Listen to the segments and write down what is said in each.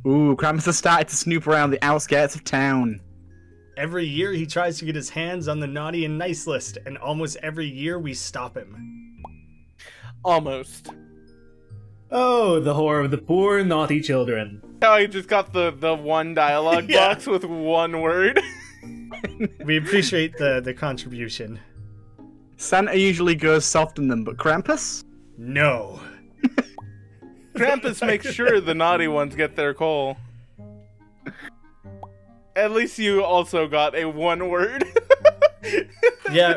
Ooh, Krampus has started to snoop around the outskirts of town. Every year he tries to get his hands on the naughty and nice list, and almost every year we stop him. Almost. Oh, the horror of the poor, naughty children. Now I just got the one dialogue box with one word. We appreciate the contribution. Santa usually goes soft on them, but Krampus? No. Krampus makes sure the naughty ones get their coal. At least you also got a one word. Yeah,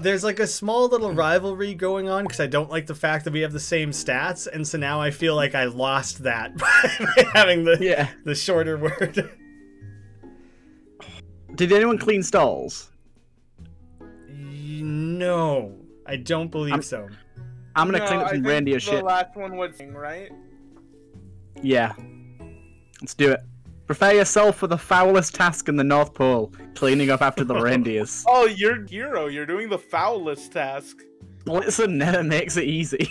there's like a small little rivalry going on because I don't like the fact that we have the same stats, and so now I feel like I lost that by having the shorter word. Did anyone clean stalls? No, I don't believe so. I'm gonna clean up some reindeer shit. The last one was right. Yeah. Let's do it. Prepare yourself for the foulest task in the North Pole, cleaning up after the reindeers. Oh, you're a hero. You're doing the foulest task. Blitzen never makes it easy.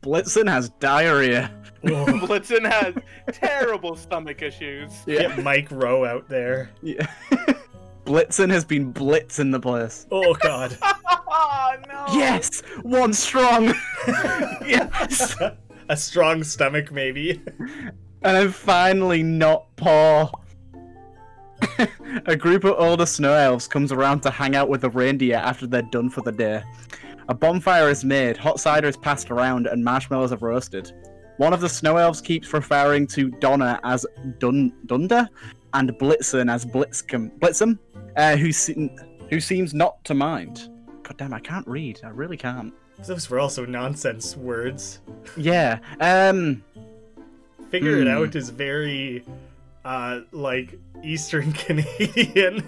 Blitzen has diarrhea. Blitzen has terrible stomach issues. Yeah. Get Mike Rowe out there. Yeah. Blitzen has been blitzing the place. Oh, God. Oh, no. Yes! One strong! Yes! A strong stomach, maybe. And I'm finally not poor. A group of older snow elves comes around to hang out with the reindeer after they're done for the day. A bonfire is made, hot cider is passed around, and marshmallows are roasted. One of the snow elves keeps referring to Donna as Dunder and Blitzen as Blitzum, who seems not to mind. God damn, I can't read. I really can't. Those were also nonsense words. Yeah. Figure it out is very, like, Eastern Canadian.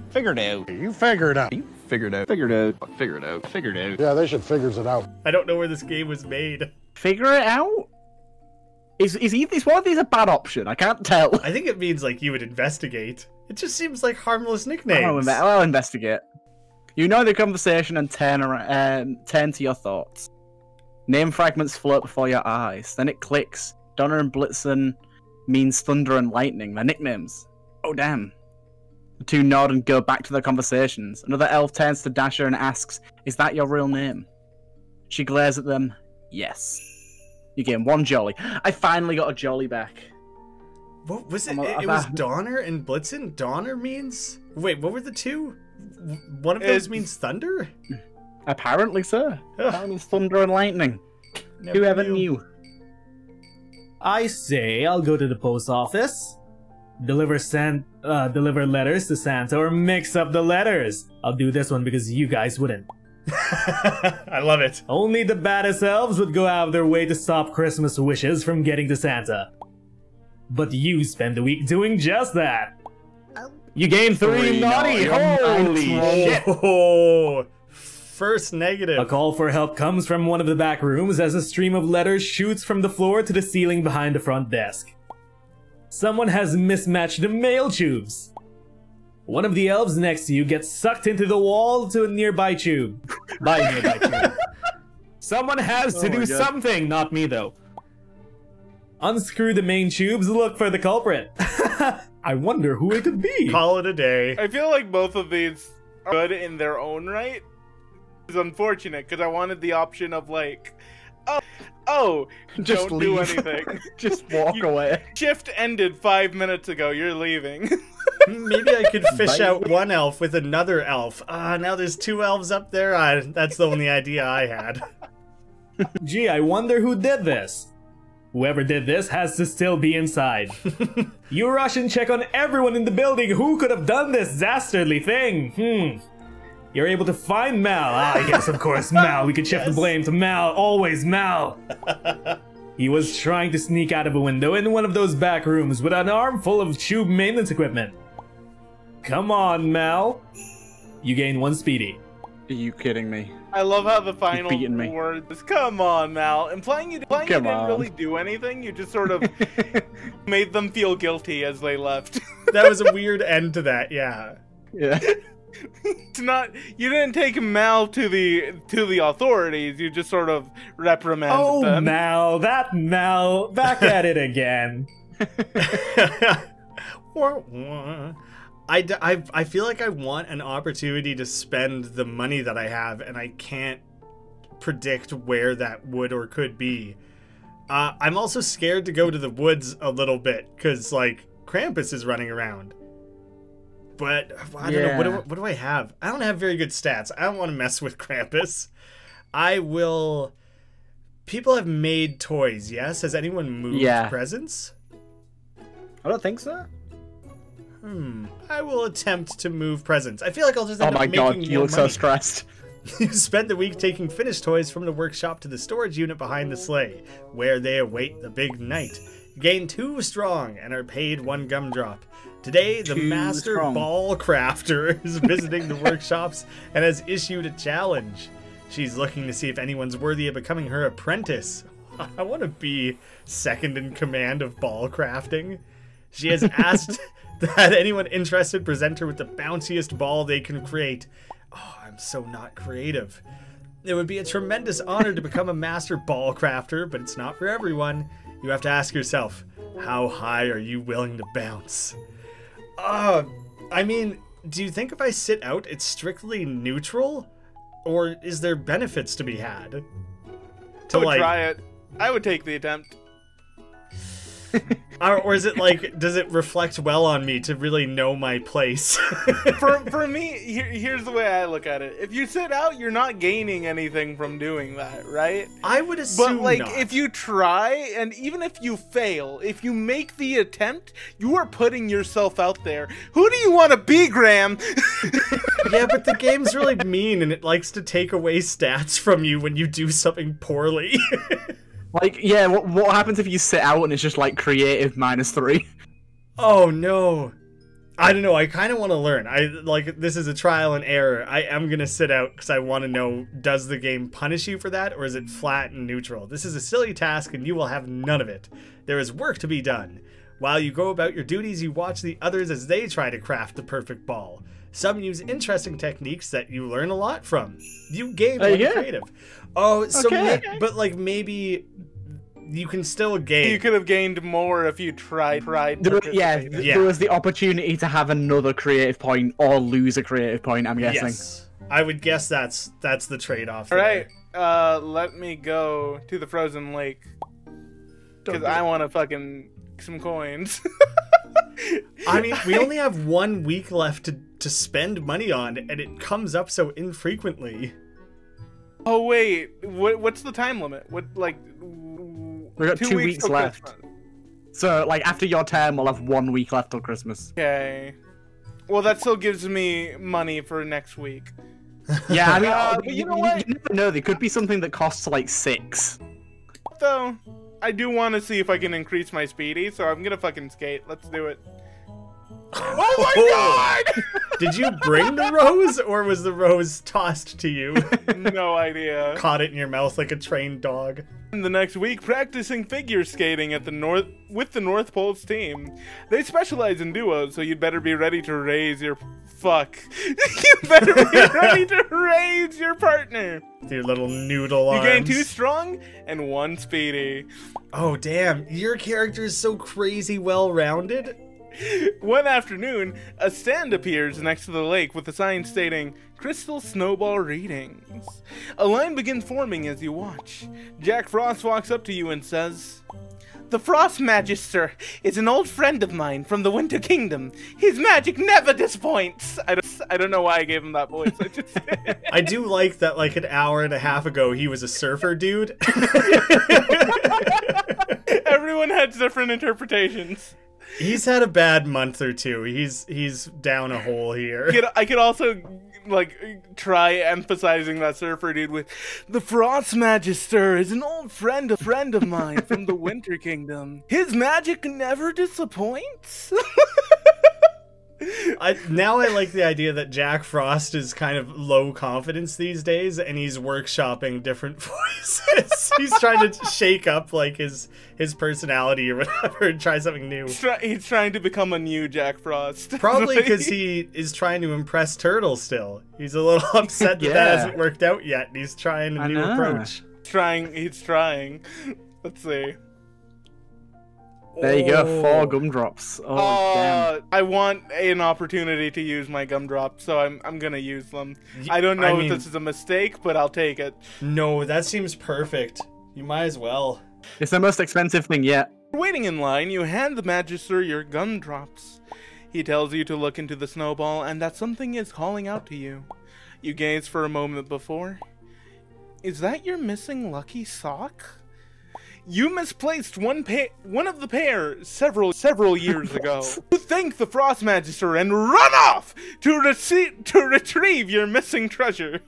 Figured out. You figure it out. You figured out. Figured out. Figured out. Figured out. Yeah, they should figures it out. I don't know where this game was made. Figure it out? Is one of these a bad option? I can't tell. I think it means, like, you would investigate. It just seems like harmless nicknames. I'll investigate. You know the conversation and turn to your thoughts. Name fragments float before your eyes. Then it clicks. Donner and Blitzen means thunder and lightning. They're nicknames. Oh, damn. The two nod and go back to their conversations. Another elf turns to Dasher and asks, "Is that your real name?" She glares at them. Yes. You gain one jolly. I finally got a jolly back. What was it? It was Donner and Blitzen? Donner means... Wait, what were the two? One of those means thunder? Apparently so. That means thunder and lightning. Whoever knew? I say I'll go to the post office, deliver letters to Santa, or mix up the letters. I'll do this one because you guys wouldn't. I love it. Only the baddest elves would go out of their way to stop Christmas wishes from getting to Santa. But you spend the week doing just that. You gain 3 naughty. Holy shit. Oh, first negative. A call for help comes from one of the back rooms as a stream of letters shoots from the floor to the ceiling behind the front desk. Someone has mismatched the mail tubes. One of the elves next to you gets sucked into the wall to a nearby tube. By a nearby tube. Someone has to do something, not me though. Unscrew the main tubes, look for the culprit. I wonder who it could be. Call it a day. I feel like both of these are good in their own right. It's unfortunate because I wanted the option of like, oh, just don't leave. do anything. Just walk away. Shift ended 5 minutes ago. You're leaving. Maybe I could fish out one elf with another elf. Now there's 2 elves up there. That's the only idea I had. Gee, I wonder who did this. Whoever did this has to still be inside. You rush and check on everyone in the building. Who could have done this dastardly thing? You're able to find Mal. Yes, of course, Mal. We could shift the blame to Mal. Always Mal. He was trying to sneak out of a window in one of those back rooms with an armful of tube maintenance equipment. Come on, Mal. You gain 1 speedy. Are you kidding me? I love how the final word is "come on, Mal," implying you didn't really do anything. You just sort of made them feel guilty as they left. That was a weird end to that. Yeah. Yeah. It's not. You didn't take Mal to the authorities. You just sort of reprimanded them. Oh, Mal, that Mal, back at it again. I feel like I want an opportunity to spend the money that I have, and I can't predict where that would or could be. I'm also scared to go to the woods a little bit, because, like, Krampus is running around. But, I don't know, what do I have? I don't have very good stats. I don't want to mess with Krampus. I will... People have made toys, yes? Has anyone moved presents? I don't think so. I will attempt to move presents. I feel like I'll just end up making more money. Oh my god, you look so stressed. You spend the week taking finished toys from the workshop to the storage unit behind the sleigh, where they await the big night. You gain 2 strong and are paid 1 gumdrop. Today, the master ball crafter is visiting the workshops and has issued a challenge. She's looking to see if anyone's worthy of becoming her apprentice. I want to be second in command of ball crafting. She has asked that anyone interested present her with the bounciest ball they can create. Oh, I'm so not creative. It would be a tremendous honor to become a master ball crafter, but it's not for everyone. You have to ask yourself, how high are you willing to bounce? I mean, do you think if I sit out, it's strictly neutral? Or is there benefits to be had? I would try it. I would take the attempt. Or is it like, does it reflect well on me to really know my place? for me, here's the way I look at it. If you sit out, you're not gaining anything from doing that, right? I would assume But, like, not. if you try, and even if you fail, if you make the attempt, you are putting yourself out there. Who do you want to be, Graham? Yeah, but the game's really mean, and it likes to take away stats from you when you do something poorly. Like, yeah, what happens if you sit out and it's just, like, creative -3? Oh, no. I don't know, I kind of want to learn. This is a trial and error. I am going to sit out because I want to know, does the game punish you for that, or is it flat and neutral? This is a silly task, and you will have none of it. There is work to be done. While you go about your duties, you watch the others as they try to craft the perfect ball. Some use interesting techniques that you learn a lot from. You gain one creative. Oh, so but like maybe you can still gain. You could have gained more if you tried. There was the opportunity to have another creative point or lose a creative point, I'm guessing. Yes. I would guess that's the trade-off. All right, let me go to the frozen lake because I want to fucking some coins. I mean, we only have 1 week left to spend money on, and it comes up so infrequently. Oh wait, what's the time limit? What, like, we got 2 weeks left. Christmas. So, like, after your term, we'll have 1 week left till Christmas. Okay. Well, that still gives me money for next week. Yeah, I mean, but you know what? You never know. There could be something that costs like 6. Though, I do want to see if I can increase my speedy, so I'm gonna fucking skate. Let's do it. Oh my god! Did you bring the rose, or was the rose tossed to you? No idea. Caught it in your mouth like a trained dog. In the next week, practicing figure skating at with the North Pole's team. They specialize in duos, so you'd better be ready to raise your you better be ready to raise your partner. Your little noodle arms. You gain 2 strong and 1 speedy. Oh damn! Your character is so crazy well-rounded. One afternoon, a stand appears next to the lake with a sign stating, Crystal Snowball Readings. A line begins forming as you watch. Jack Frost walks up to you and says, The Frost Magister is an old friend of mine from the Winter Kingdom. His magic never disappoints. I don't know why I gave him that voice. I do like that, like, an hour and a half ago, he was a surfer dude. Everyone had different interpretations. He's had a bad month or two. He's down a hole here. I could also, like, try emphasizing that surfer dude with, The Frost Magister is an old friend of mine from the Winter Kingdom. His magic never disappoints. Now I like the idea that Jack Frost is kind of low confidence these days, and he's workshopping different voices. He's trying to shake up, like, his personality or whatever and try something new. He's trying to become a new Jack Frost. Probably because he is trying to impress Turtle still. He's a little upset that hasn't worked out yet, and he's trying a new approach. He's trying. Let's see. There you go, 4 gumdrops. Oh, damn. I want an opportunity to use my gumdrops, so I'm gonna use them. I don't know if this is a mistake, but I'll take it. No, that seems perfect. You might as well. It's the most expensive thing yet. Waiting in line, you hand the Magister your gumdrops. He tells you to look into the snowball and that something is calling out to you. You gaze for a moment before. Is that your missing lucky sock? You misplaced one of the pair several years ago. You thank the Frost Magister and run off to retrieve your missing treasure.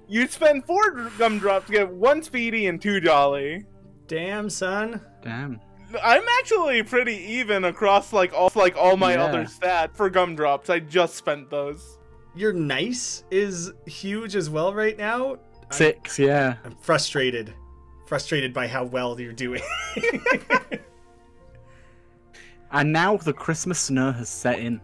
You spend 4 gumdrops to get 1 speedy and 2 jolly. Damn, son. Damn. I'm actually pretty even across all my other stats for gumdrops. I just spent those. Your nice is huge as well right now. 6, yeah. I'm frustrated. Frustrated by how well you're doing. And now the Christmas snow has set in.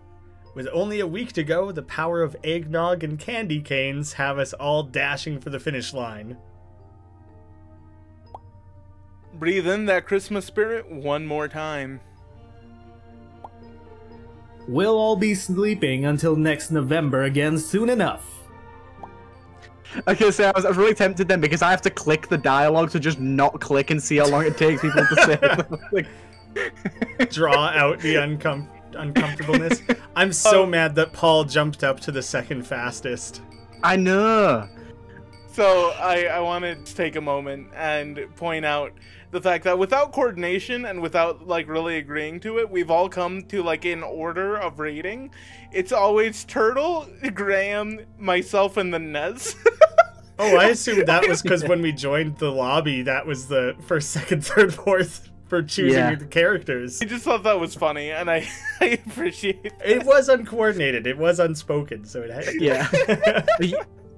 With only a week to go, the power of eggnog and candy canes have us all dashing for the finish line. Breathe in that Christmas spirit one more time. We'll all be sleeping until next November again soon enough. Okay, so I was really tempted then because I have to click the dialogue to just not click and see how long it takes people to say it. Draw out the uncomfortableness. I'm so mad that Paul jumped up to the second fastest. I know. So I wanted to take a moment and point out the fact that without coordination and without like really agreeing to it, we've all come to like an order of rating. It's always Turtle, Graham, myself, and then Nez. Oh, I assumed that was because when we joined the lobby, that was the first, second, third, fourth for choosing the characters. I just thought that was funny, and I appreciate it. It was uncoordinated. It was unspoken, so it had... Yeah.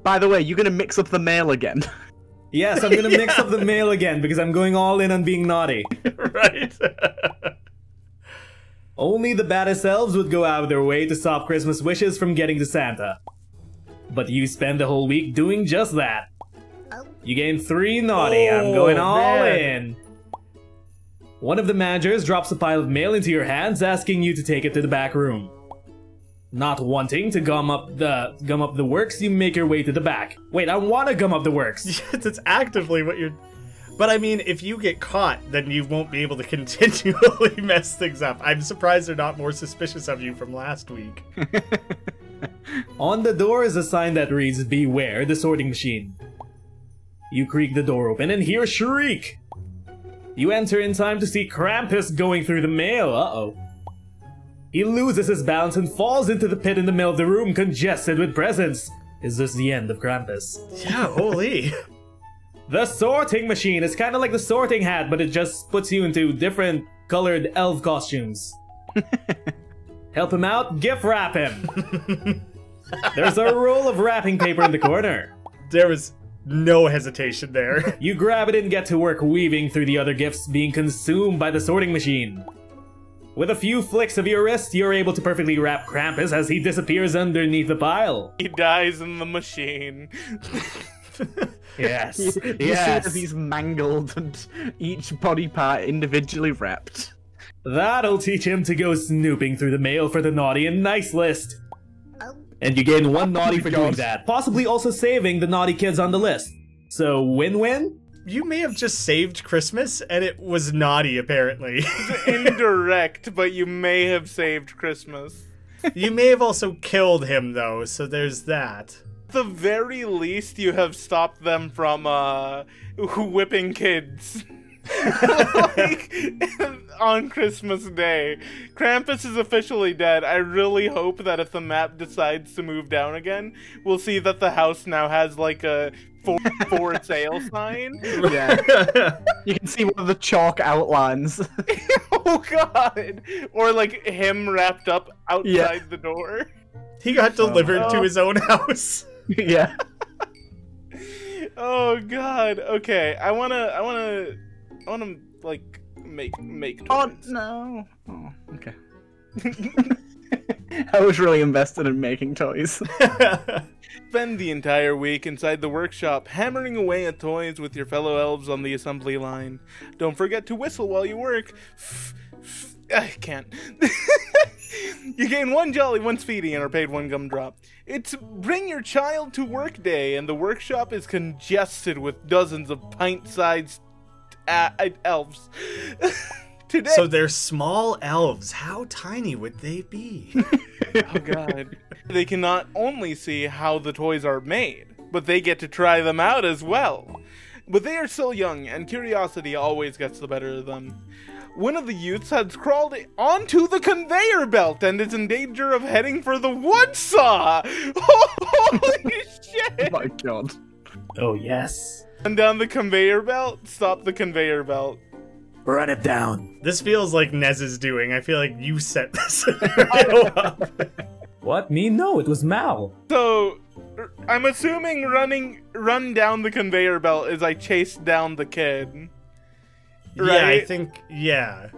By the way, you're gonna mix up the mail again. Yes, I'm gonna mix up the mail again because I'm going all in on being naughty. Right. Only the baddest elves would go out of their way to stop Christmas wishes from getting to Santa. But you spend the whole week doing just that. You gain 3 naughty. I'm going all in. One of the managers drops a pile of mail into your hands, asking you to take it to the back room. Not wanting to gum up the works, you make your way to the back. Wait, I want to gum up the works. Yes, it's actively what you're... But I mean, if you get caught, then you won't be able to continually mess things up. I'm surprised they're not more suspicious of you from last week. On the door is a sign that reads, "Beware the sorting machine." You creak the door open and hear a shriek. You enter in time to see Krampus going through the mail. Uh-oh. He loses his balance and falls into the pit in the middle of the room, congested with presents. Is this the end of Krampus? Yeah, holy. The sorting machine is kind of like the sorting hat, but it just puts you into different colored elf costumes. Help him out, gift wrap him. There's a roll of wrapping paper in the corner. There was no hesitation there. You grab it and get to work weaving through the other gifts being consumed by the sorting machine. With a few flicks of your wrist, you're able to perfectly wrap Krampus as he disappears underneath the pile. He dies in the machine. Yes. You see as he's mangled and each body part individually wrapped. That'll teach him to go snooping through the mail for the naughty and nice list. And you gain 1 naughty for doing that, possibly also saving the naughty kids on the list. So, win-win? You may have just saved Christmas, and it was naughty, apparently. Indirect, but you may have saved Christmas. You may have also killed him, though, so there's that. At the very least, you have stopped them from, whipping kids. Like, on Christmas Day. Krampus is officially dead. I really hope that if the map decides to move down again, we'll see that the house now has, like, a for sale sign. Yeah. You can see one of the chalk outlines. Oh, God. Or, like, him wrapped up outside the door. He got delivered to his own house. Yeah. Oh, God. Okay, I wanna like make toys. Oh no. Oh, okay. I was really invested in making toys. Spend the entire week inside the workshop, hammering away at toys with your fellow elves on the assembly line. Don't forget to whistle while you work. I can't. You gain 1 jolly, 1 speedy, and are paid 1 gumdrop. It's Bring Your Child to Work Day, and the workshop is congested with dozens of pint-sized elves. Today. So they're small elves. How tiny would they be? Oh god. They can not only see how the toys are made, but they get to try them out as well. But they are still young, and curiosity always gets the better of them. One of the youths has crawled onto the conveyor belt and is in danger of heading for the wood saw. Holy shit! Oh my god. Oh, yes. Run down the conveyor belt, stop the conveyor belt. Run it down. This feels like Nez is doing. I feel like you set this scenario up. What? Me? No, it was Mal. So, I'm assuming run down the conveyor belt as I chase down the kid. Right? Yeah, I think, yeah.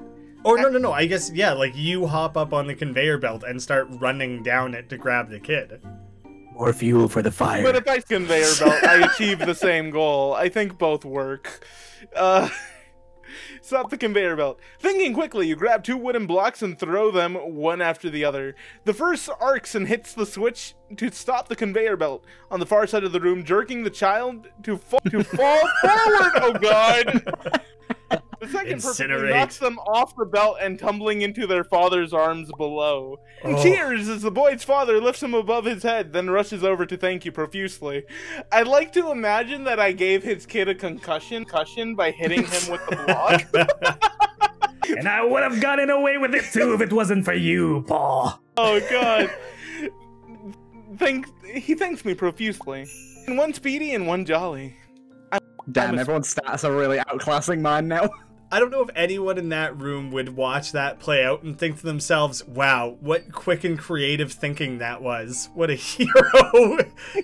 Or no, I guess, yeah, like you hop up on the conveyor belt and start running down it to grab the kid. More fuel for the fire. But if I conveyor belt, I achieve the same goal. I think both work. Stop the conveyor belt. Thinking quickly, you grab 2 wooden blocks and throw them one after the other. The first arcs and hits the switch to stop the conveyor belt on the far side of the room, jerking the child to fall forward. Oh god! The second perfectly knocks them off the belt and tumbling into their father's arms below. Oh. Cheers as the boy's father lifts him above his head, then rushes over to thank you profusely. I'd like to imagine that I gave his kid a concussion by hitting him with the block. And I would have gotten away with it too if it wasn't for you, Paul. Oh god. He thanks me profusely. And 1 speedy and 1 jolly. Damn, everyone's stats are really outclassing mine now. I don't know if anyone in that room would watch that play out and think to themselves, wow, what quick and creative thinking that was. What a hero.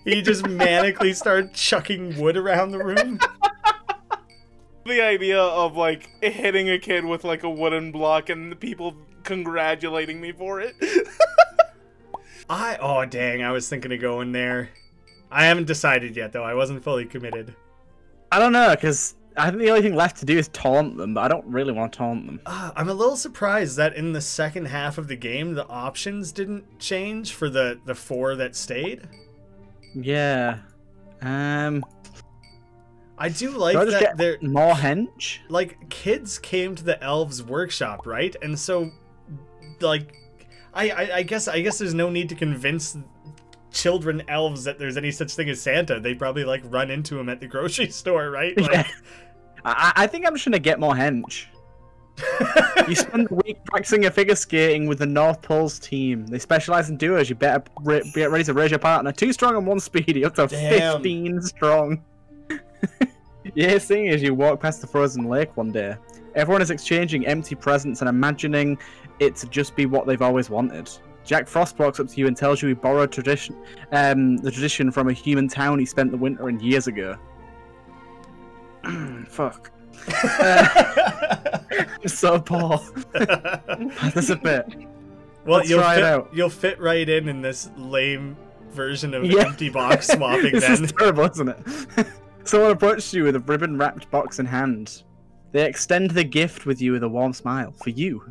He just manically started chucking wood around the room. The idea of, like, hitting a kid with, like, a wooden block and the people congratulating me for it. Oh, dang, I was thinking of going there. I haven't decided yet, though. I wasn't fully committed. I don't know, because I think the only thing left to do is taunt them, but I don't really want to taunt them. I'm a little surprised that in the second half of the game, the options didn't change for the 4 that stayed. Yeah. I do like that they're more hench. Like, kids came to the elves' workshop, right? And so, like, I guess there's no need to convince children elves that there's any such thing as Santa. They probably, like, run into him at the grocery store, right? Like, yeah. I think I'm just gonna get more hench. You spend the week practicing your figure skating with the North Pole's team. They specialize in duos. You better get ready to raise your partner. 2 strong and 1 speedy, up to 15 strong. Yeah, seeing as you walk past the frozen lake one day, everyone is exchanging empty presents and imagining it to just be what they've always wanted. Jack Frost walks up to you and tells you he borrowed the tradition from a human town he spent the winter in years ago. Fuck. I'm so poor. That's a bit. Well, you'll fit right in this lame version of empty box swapping. This is terrible, isn't it? Someone approaches you with a ribbon-wrapped box in hand. They extend the gift with you with a warm smile. For you.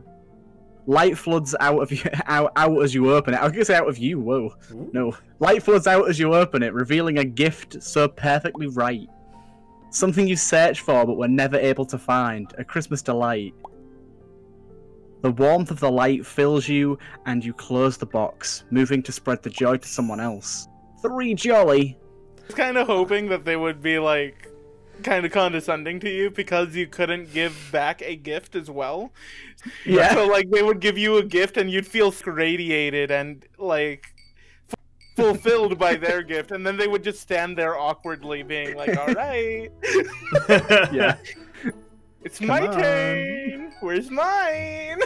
Light floods out of you, out as you open it. I was gonna say out of you. Whoa. Ooh. No. Light floods out as you open it, revealing a gift so perfectly right. Something you searched for but were never able to find. A Christmas delight. The warmth of the light fills you, and you close the box, moving to spread the joy to someone else. 3 jolly. I was kind of hoping that they would be, like, kind of condescending to you because you couldn't give back a gift as well. Yeah. So, like, they would give you a gift and you'd feel radiated and, like, fulfilled by their gift, and then they would just stand there awkwardly being like, alright. Yeah. It's my turn. Where's mine?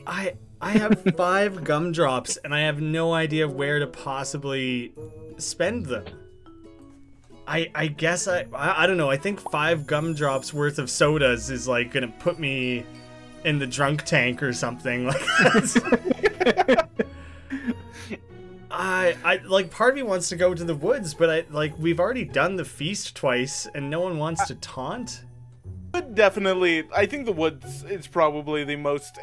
I have 5 gumdrops and I have no idea where to possibly spend them. I guess I don't know. I think 5 gumdrops worth of sodas is like gonna put me in the drunk tank or something. Like, I like part of me wants to go to the woods, but we've already done the feast twice and no one wants to taunt. But definitely, I think the woods is probably the most,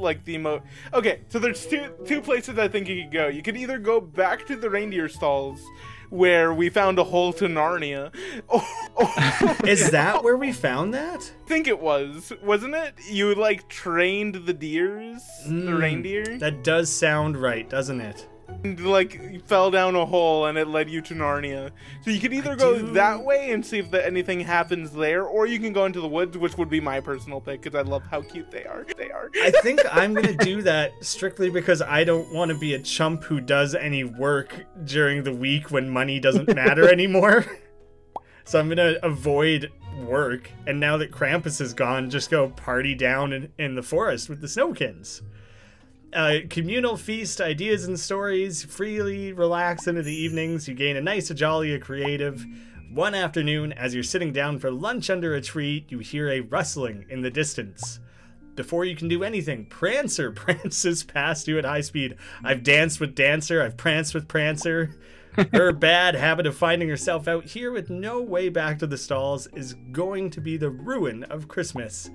okay, so there's two places I think you could go. You could either go back to the reindeer stalls, where we found a hole to Narnia. Is that where we found that? I think it was, wasn't it? You like trained the the reindeer? That does sound right, doesn't it? And like you fell down a hole and it led you to Narnia. So you could either go that way and see if anything happens there, or you can go into the woods, which would be my personal pick because I love how cute they are. I think I'm gonna do that strictly because I don't want to be a chump who does any work during the week when money doesn't matter anymore. So I'm gonna avoid work, and now that Krampus is gone, just go party down in the forest with the Snowkins. Communal feast, ideas and stories, freely relax into the evenings. You gain a nice, jolly, creative. One afternoon, as you're sitting down for lunch under a tree, you hear a rustling in the distance. Before you can do anything, Prancer prances past you at high speed. I've danced with Dancer, I've pranced with Prancer. Her bad habit of finding herself out here with no way back to the stalls is going to be the ruin of Christmas.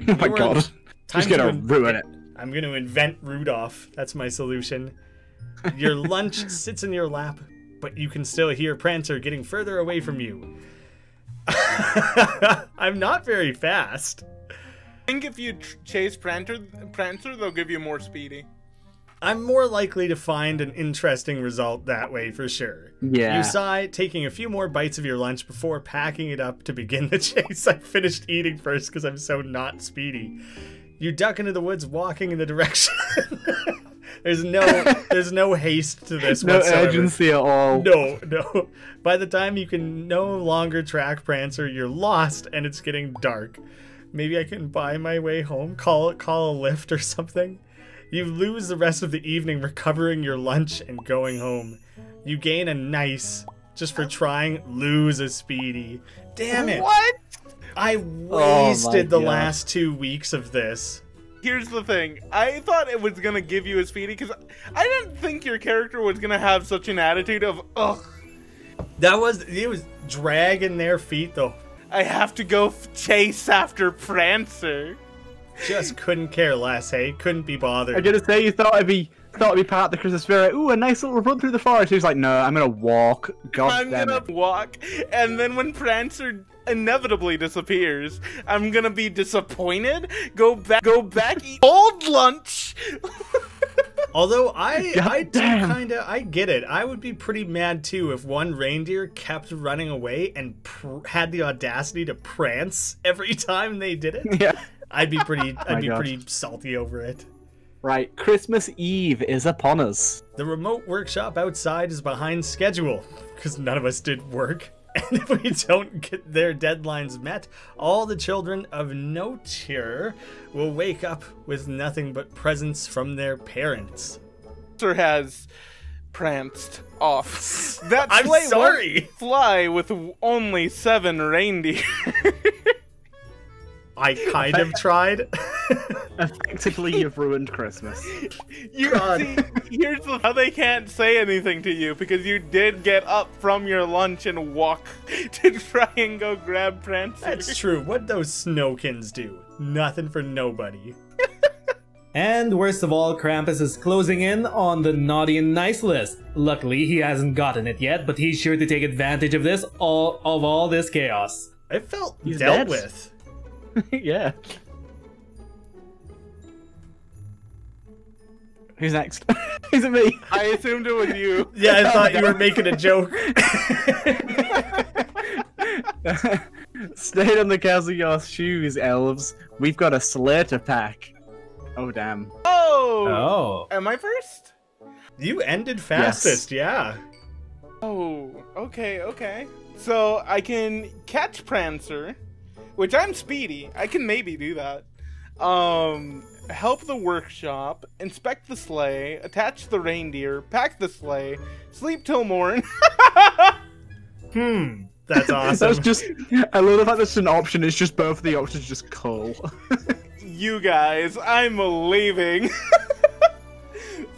Oh my god. She's gonna ruin it. I'm going to invent Rudolph. That's my solution. Your lunch sits in your lap, but you can still hear Prancer getting further away from you. I'm not very fast. I think if you chase Prancer, they'll give you more speedy. I'm more likely to find an interesting result that way for sure. Yeah. You sigh, taking a few more bites of your lunch before packing it up to begin the chase. I finished eating first because I'm so not speedy. You duck into the woods, walking in the direction. There's no haste to this whatsoever. No urgency at all. No. By the time you can no longer track Prancer, you're lost and it's getting dark. Maybe I can buy my way home, call a lift or something. You lose the rest of the evening recovering your lunch and going home. You gain a nice, just for trying, lose a speedy. Damn it. What? I wasted the last 2 weeks of this. Here's the thing. I thought it was going to give you a speedy because I didn't think your character was going to have such an attitude of, ugh. It was dragging their feet though. I have to go chase after Prancer. Just couldn't care less, hey? Couldn't be bothered. I gotta say, you thought it'd be part of the Christmas spirit. Ooh, a nice little run through the forest. He was like, no, I'm gonna walk. I'm gonna walk, and then when Prancer inevitably disappears, I'm gonna be disappointed. Go back, eat cold lunch. Although I get it. I would be pretty mad too if one reindeer kept running away and had the audacity to prance every time they did it. Yeah. I'd be pretty salty over it. Right, Christmas Eve is upon us. The remote workshop outside is behind schedule because none of us did work. And if we don't get their deadlines met, all the children of note here will wake up with nothing but presents from their parents. Prancer has pranced off. That I'm sleigh sorry. won't fly with only 7 reindeer. I kind of tried. Effectively, you've ruined Christmas. See, here's how they can't say anything to you, because you did get up from your lunch and walk to try and go grab Prancer. That's true. What'd those Snowkins do? Nothing for nobody. And worst of all, Krampus is closing in on the naughty and nice list. Luckily, he hasn't gotten it yet, but he's sure to take advantage of all this chaos. I felt He's dealt dead. with. Yeah. Who's next? Is it me? I assumed it was you. Yeah, I thought you were making a joke. Stay on the castle of your shoes, elves. We've got a sleigh to pack. Oh, damn. Oh! Am I first? You ended fastest, yeah. Oh, okay. So I can catch Prancer, which I'm speedy. I can maybe do that. Help the workshop, inspect the sleigh, attach the reindeer, pack the sleigh, sleep till morn. That's awesome. That's just, I love the fact that's an option. It's just both of the options just cool. You guys, I'm leaving.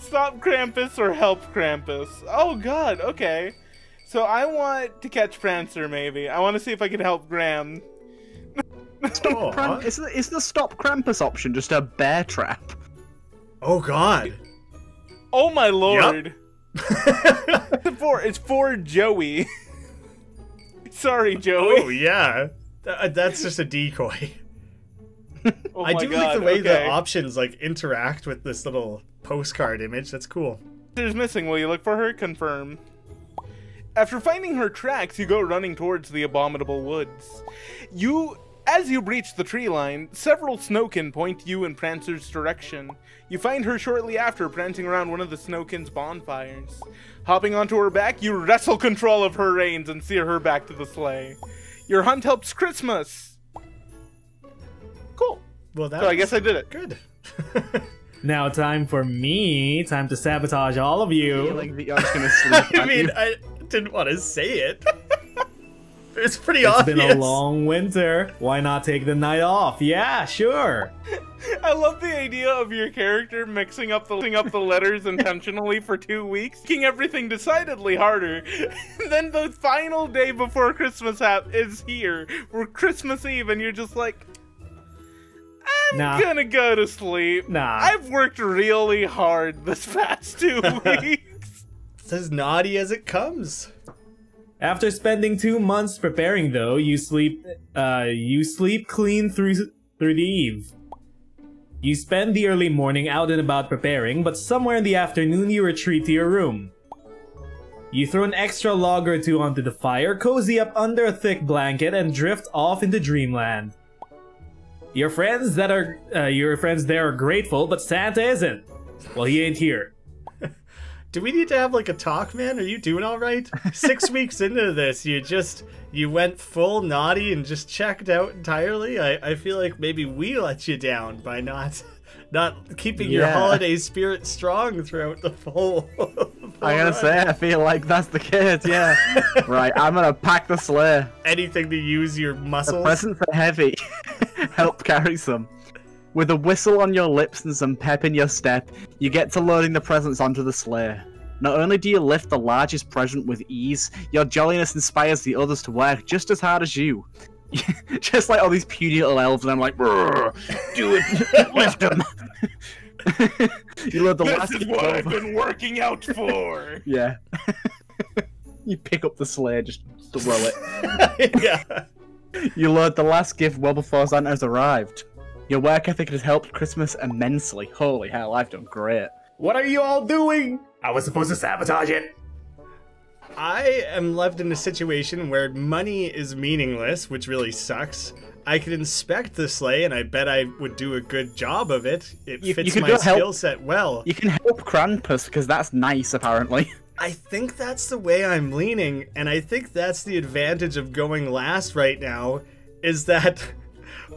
Stop Krampus or help Krampus? Oh god, okay. So I want to catch Prancer, maybe. I want to see if I can help Graham. Is the stop Krampus option just a bear trap? Oh god. Oh my lord. Yep. It's for Joey. Sorry, Joey. Oh yeah. That's just a decoy. Oh I my do God, like the way the okay. options like interact with this little postcard image. That's cool. There's missing. Will you look for her? Confirm. After finding her tracks, you go running towards the abominable woods. As you reach the tree line, several snowkin point you in Prancer's direction. You find her shortly after, prancing around one of the snowkin's bonfires. Hopping onto her back, you wrestle control of her reins and steer her back to the sleigh. Your hunt helps Christmas. Cool. Well, So I guess I did it. Good. Now time for me. Time to sabotage all of you. Feeling that you're just gonna sleep. I mean, I didn't want to say it. It's pretty It's obvious. been a long winter. Why not take the night off? Yeah, sure. I love the idea of your character mixing up the letters intentionally for 2 weeks, making everything decidedly harder. And then the final day before Christmas is here, we're Christmas Eve, and you're just like, I'm gonna go to sleep. Nah. I've worked really hard this past 2 weeks. It's as naughty as it comes. After spending 2 months preparing, though, you sleep clean through the eve. You spend the early morning out and about preparing, but somewhere in the afternoon you retreat to your room. You throw an extra log or two onto the fire, cozy up under a thick blanket, and drift off into dreamland. Your friends there are grateful, but Santa isn't. Well, he ain't here. Do we need to have like a talk, man? Are you doing all right? 6 weeks into this, you went full naughty and just checked out entirely. I feel like maybe we let you down by not keeping your holiday spirit strong throughout the full. I gotta say, I feel like that's the case. Yeah. Right. I'm gonna pack the sleigh. Anything to use your muscles. The presents are heavy. Help carry some. With a whistle on your lips and some pep in your step, you get to loading the presents onto the sleigh. Not only do you lift the largest present with ease, your jolliness inspires the others to work just as hard as you. Just like all these puny little elves, and I'm like, do it, lift them. You load the last. This is what I've been working out for. Yeah. You pick up the sleigh, just throw it. Yeah. You load the last gift well before Santa's arrived. Your work ethic has helped Christmas immensely. Holy hell, I've done great. What are you all doing? I was supposed to sabotage it. I am left in a situation where money is meaningless, which really sucks. I could inspect the sleigh, and I bet I would do a good job of it. It fits my skill set well. You can help Krampus, because that's nice, apparently. I think that's the way I'm leaning, and I think that's the advantage of going last right now, is that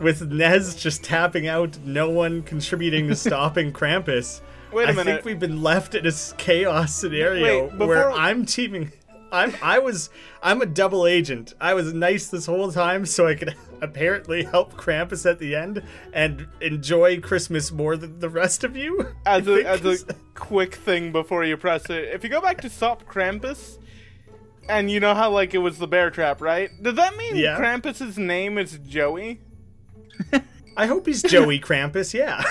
with Nez just tapping out, no one contributing to stopping Krampus. Wait a minute. I think we've been left in a chaos scenario where I'm teaming. I'm a double agent. I was nice this whole time so I could apparently help Krampus at the end and enjoy Christmas more than the rest of you. As a quick thing before you press it, if you go back to Stop Krampus, and you know how like it was the bear trap, right? Does that mean Krampus's name is Joey? I hope he's Joey Krampus, yeah.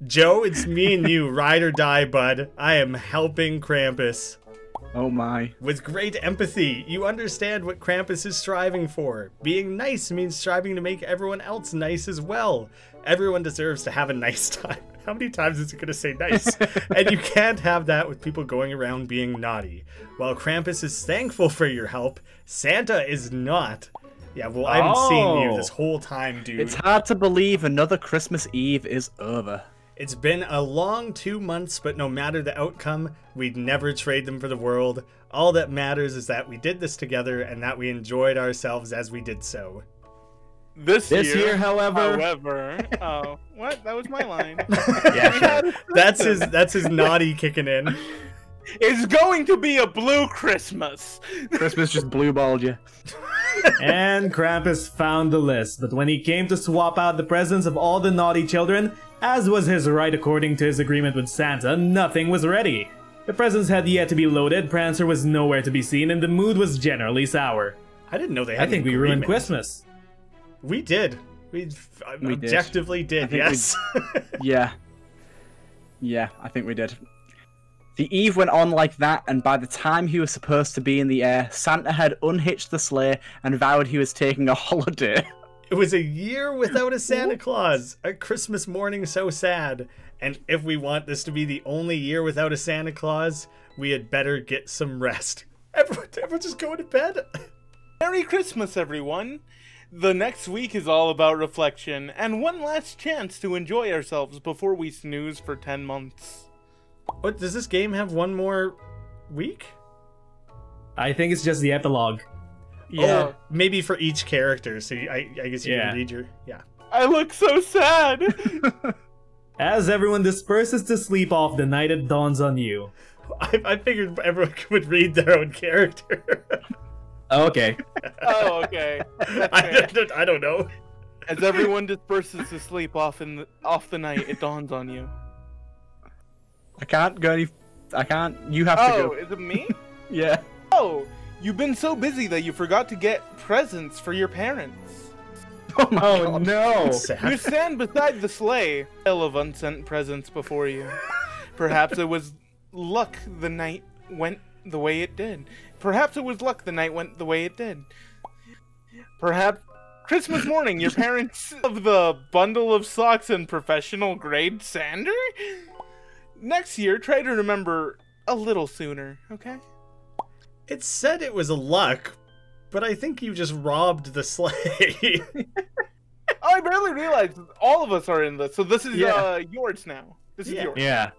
Joe, it's me and you, ride or die, bud. I am helping Krampus. Oh my. With great empathy, you understand what Krampus is striving for. Being nice means striving to make everyone else nice as well. Everyone deserves to have a nice time. How many times is it going to say nice? And you can't have that with people going around being naughty. While Krampus is thankful for your help, Santa is not. Yeah, well, I haven't seen you this whole time, dude. It's hard to believe another Christmas Eve is over. It's been a long 2 months, but no matter the outcome, we'd never trade them for the world. All that matters is that we did this together and that we enjoyed ourselves as we did so. This year, however. Oh, what? That was my line. Yeah, sure. That's his naughty kicking in. It's going to be a blue Christmas. Christmas just blue balled you. And Krampus found the list, but when he came to swap out the presents of all the naughty children, as was his right according to his agreement with Santa, nothing was ready. The presents had yet to be loaded, Prancer was nowhere to be seen, and the mood was generally sour. I didn't know they had I think we ruined Christmas. We did. We objectively did, yes. Yeah. Yeah, I think we did. The eve went on like that, and by the time he was supposed to be in the air, Santa had unhitched the sleigh and vowed he was taking a holiday. It was a year without a Santa Claus. A Christmas morning so sad. And if we want this to be the only year without a Santa Claus, we had better get some rest. Everyone just go to bed. Merry Christmas, everyone. The next week is all about reflection and one last chance to enjoy ourselves before we snooze for 10 months. What, does this game have one more week? I think it's just the epilogue. Yeah, oh, maybe for each character. So I guess you can read your... Yeah. I look so sad. As everyone disperses to sleep off, the night it dawns on you. I figured everyone would read their own character. Okay. Oh, okay. I don't know. As everyone disperses to sleep off the night, it dawns on you. I can't go any... I can't... You have to go. Oh, is it me? Yeah. Oh, you've been so busy that you forgot to get presents for your parents. Oh my God. No! You stand beside the sleigh, full of unsent presents before you. Perhaps it was luck the night went the way it did. Perhaps it was luck the night went the way it did. Perhaps Christmas morning, your parents of the bundle of socks and professional grade sander? Next year, try to remember a little sooner, okay? It said it was a luck, but I think you just robbed the sleigh. I barely realized all of us are in this, so this is yours now. This is yours. Yeah.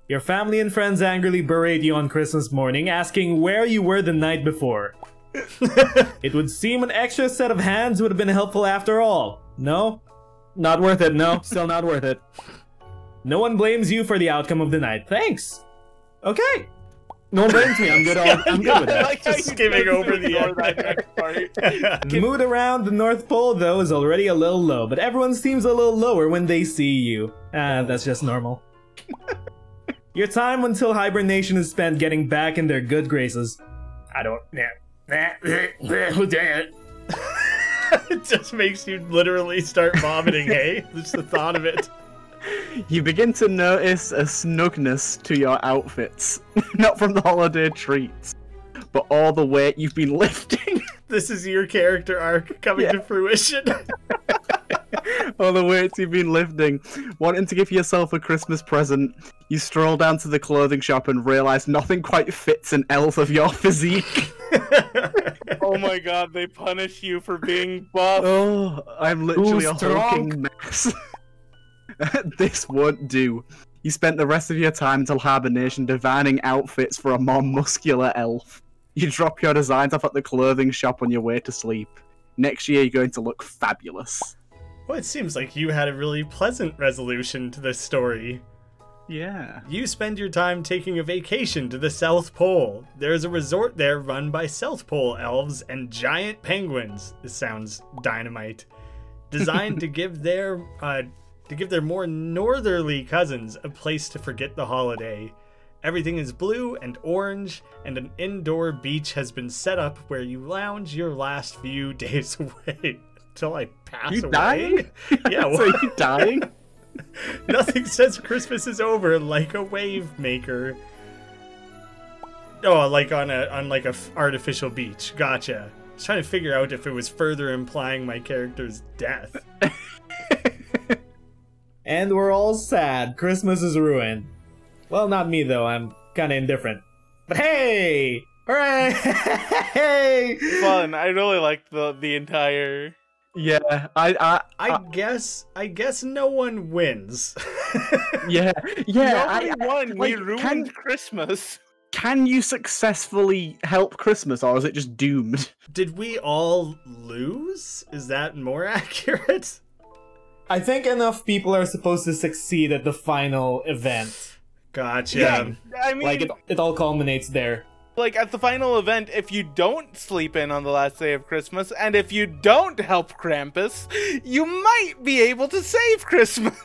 Your family and friends angrily berate you on Christmas morning, asking where you were the night before. It would seem an extra set of hands would have been helpful after all. No? Not worth it, no. Still not worth it. No one blames you for the outcome of the night. Thanks. Okay. No one blames me. I'm good. I'm good with that. Like just skimming over the next part. The mood around the North Pole, though, is already a little low, but everyone seems a little lower when they see you. That's just normal. Your time until hibernation is spent getting back in their good graces. I don't... It just makes you literally start vomiting, hey? Just the thought of it. You begin to notice a snugness to your outfits. Not from the holiday treats, but all the weight you've been lifting. This is your character arc coming to fruition. All the weights you've been lifting. Wanting to give yourself a Christmas present, you stroll down to the clothing shop and realize nothing quite fits an elf of your physique. Oh my God, they punish you for being buff. Oh, I'm literally a hulking mess. This won't do. You spent the rest of your time till hibernation divining outfits for a more muscular elf. You drop your designs off at the clothing shop on your way to sleep. Next year you're going to look fabulous. Well, it seems like you had a really pleasant resolution to this story. Yeah. You spend your time taking a vacation to the South Pole. There's a resort there run by South Pole elves and giant penguins. This sounds dynamite. Designed to give their more northerly cousins a place to forget the holiday. Everything is blue and orange, and an indoor beach has been set up where you lounge your last few days away until I pass away. Dying? Yeah, So you dying? Nothing says Christmas is over like a wave maker. Oh, like on a artificial beach. Gotcha. I was trying to figure out if it was further implying my character's death. And we're all sad. Christmas is ruined. Well, not me, though. I'm kind of indifferent. But hey! Hooray! Hey! Fun. I really liked the entire... Yeah, I guess no one wins. Yeah. Nobody won. We ruined Christmas. Can you successfully help Christmas, or is it just doomed? Did we all lose? Is that more accurate? I think enough people are supposed to succeed at the final event. Gotcha. Yeah, I mean, Like, it all culminates there. like at the final event, if you don't sleep in on the last day of Christmas, and if you don't help Krampus, you might be able to save Christmas.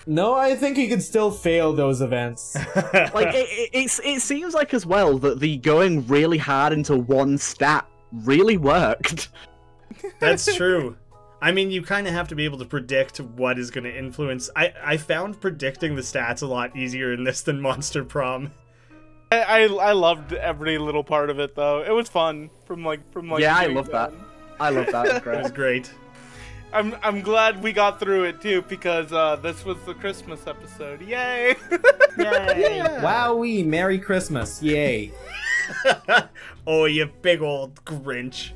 No, I think he could still fail those events. Like, it seems like as well that the going really hard into one stat really worked. That's true. I mean, you kind of have to be able to predict what is going to influence. I found predicting the stats a lot easier in this than Monster Prom. I loved every little part of it though. It was fun from like yeah, I love that. I love that. It was great. I'm glad we got through it too, because this was the Christmas episode. Yay! Yay! Yeah. Wowee! Merry Christmas! Yay! Oh, you big old Grinch.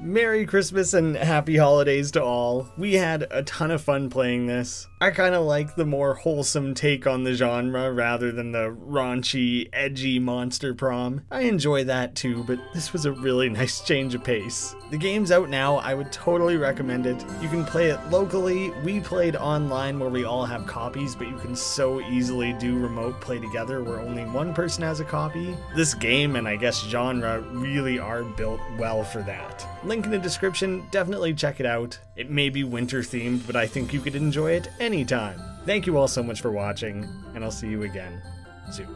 Merry Christmas and happy holidays to all. We had a ton of fun playing this. I kind of like the more wholesome take on the genre rather than the raunchy, edgy Monster Prom. I enjoy that too, but this was a really nice change of pace. The game's out now. I would totally recommend it. You can play it locally. We played online where we all have copies, but you can so easily do remote play together where only one person has a copy. This game and I guess genre really are built well for that. Link in the description, definitely check it out. It may be winter themed, but I think you could enjoy it anytime. Thank you all so much for watching, and I'll see you again soon.